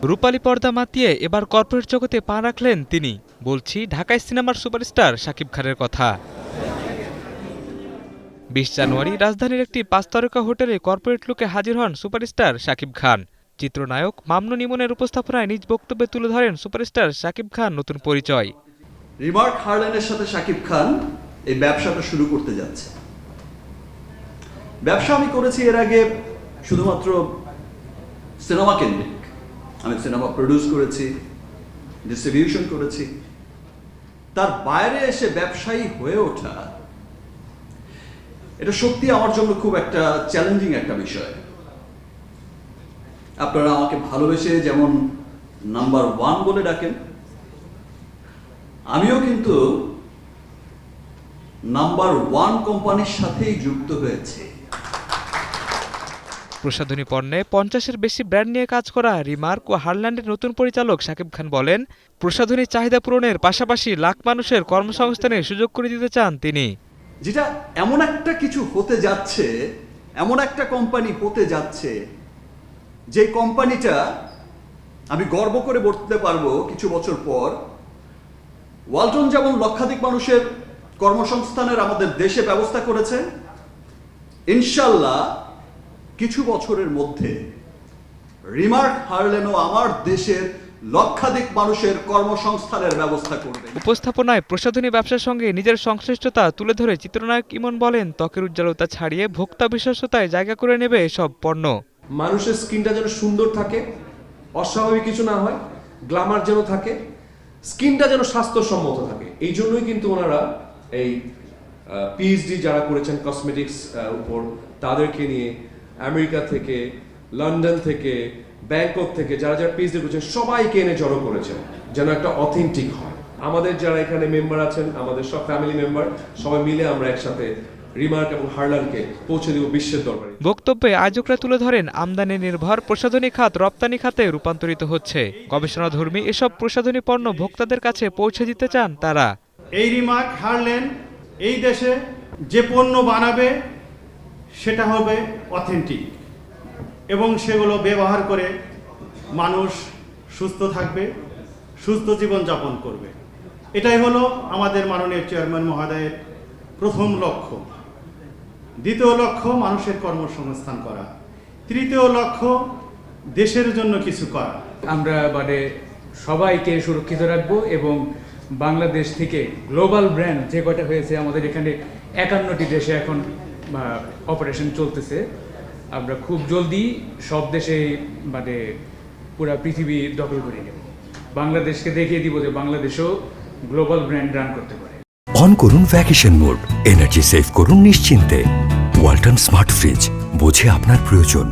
রূপালী পর্দা মাতিয়ে এবার কর্পোরেট জগতে পা রাখলেন তিনি। বলছি ঢাকায় সিনেমার সুপারস্টার শাকিব খানের কথা। ২০ জানুয়ারি রাজধানীর একটি ৫ তারকা হোটেলে কর্পোরেট লুকে হাজির হন সুপারস্টার শাকিব খান। চিত্রনায়ক মামুনুন ইমনের উপস্থাপনায় নিজ বক্তব্যে তুলে ধরেন সুপারস্টার শাকিব খান নতুন পরিচয়। রিমার্ক হারল্যানের সাথে শাকিব খান এই ব্যবসাটা শুরু করতে যাচ্ছে। ব্যবসা আমি করেছি এর আগে শুধুমাত্র সিনেমা কেন্দ্রিক। আমি সিনেমা প্রডিউস করেছি, ডিস্ট্রিবিউশন করেছি। তার বাইরে এসে ব্যবসায়ী হয়ে ওঠা, এটা সত্যি আমার জন্য খুব একটা চ্যালেঞ্জিং একটা বিষয়। আপনারা আমাকে ভালোবেসে যেমন নাম্বার 1 বলে ডাকেন, আমিও কিন্তু নাম্বার 1 কোম্পানির সাথেই যুক্ত হয়েছে। প্রসাধনী পণ্যে ৫০-এর বেশি ব্র্যান্ড নিয়ে কাজ করা রিমার্ক ও হারল্যান্ডের নতুন পরিচালক শাকিব খান বলেন, প্রসাধনী চাহিদা পূরণের পাশাপাশি লাখ মানুষের কর্মসংস্থানের সুযোগ করে দিতে চান তিনি। যেটা এমন একটা কিছু হতে যাচ্ছে, এমন একটা কোম্পানি হতে যাচ্ছে, যে কোম্পানিটা আমি গর্ব করে বলতে পারবো কিছু বছর পর ওয়ালটন যেমন লক্ষাধিক মানুষের কর্মসংস্থানের আমাদের দেশে ব্যবস্থা করেছে, ইনশাল্লাহ কিছু বছরের মধ্যে রিমার্ক হারল্যানও আমার দেশের লক্ষাধিক মানুষের কর্মসংস্থানের ব্যবস্থা করবে। উপস্থাপনায় প্রসাধনী ব্যবসার সঙ্গে নিজের সংশ্লিষ্টতা তুলে ধরে চিত্রনায়ক ইমন বলেন, ত্বকের উজ্জ্বলতা ছাড়িয়ে ভোক্তা বিশ্বস্ততায় জায়গা করে নেবে এসব পণ্য। মানুষের স্কিনটা যেন সুন্দর থাকে, অস্বাভাবিক কিছু না হয়, গ্ল্যামার যেন থাকে, স্কিনটা যেন স্বাস্থ্যসম্মত থাকে। এই জন্যই কিন্তু ওনারা এই পিএইচডি যারা করেছেন কসমেটিক্স উপর, তাদেরকে নিয়ে আমেরিকা থেকে, লন্ডন থেকে, ব্যাংকক থেকে যারা যারা পিএইচডি করেছেন সবাইকে এনে জড়ো করেছেন যেন একটা অথেন্টিক হয়। আমাদের যারা এখানে মেম্বার আছেন, আমাদের সব ফ্যামিলি মেম্বার, সবাই মিলে আমরা একসাথে রিমার্ক এবং হারল্যান্ডকে পৌঁছে দেব বিশ্বের দরবারে। বক্তব্যে আয়োজকরা তুলে ধরেন, আমদানি নির্ভর প্রসাধনী খাত রপ্তানি খাতে রূপান্তরিত হচ্ছে। গবেষণাধর্মী এসব প্রসাধনী পণ্য ভোক্তাদের কাছে পৌঁছে দিতে চান তারা। এই রিমার্ক হারল্যান্ড এই দেশে যে পণ্য বানাবে সেটা হবে অথেন্টিক এবং সেগুলো ব্যবহার করে মানুষ সুস্থ থাকবে, সুস্থ জীবনযাপন করবে। এটাই হলো আমাদের মাননীয় চেয়ারম্যান মহোদয়ের প্রথম লক্ষ্য। দ্বিতীয় লক্ষ্য মানুষের কর্মসংস্থান করা। তৃতীয় লক্ষ্য দেশের জন্য কিছু করা। আমরা সবাইকে সুরক্ষিত রাখবো এবং বাংলাদেশ থেকে গ্লোবাল ব্র্যান্ড যে কটা হয়েছে আমাদের এখানে ৫১টি দেশে এখন অপারেশন চলতেছে। আমরা খুব জলদি সব দেশে পুরা পৃথিবী দখল করে নেব। বাংলাদেশকে দেখিয়ে দিব যে বাংলাদেশও গ্লোবাল ব্র্যান্ড রান করতে পারে। অন করুন ভ্যাকেশন মোড, এনার্জি সেভ করুন নিশ্চিন্তে। ওয়ালটন স্মার্ট ফ্রিজ, বোঝে আপনার প্রয়োজন।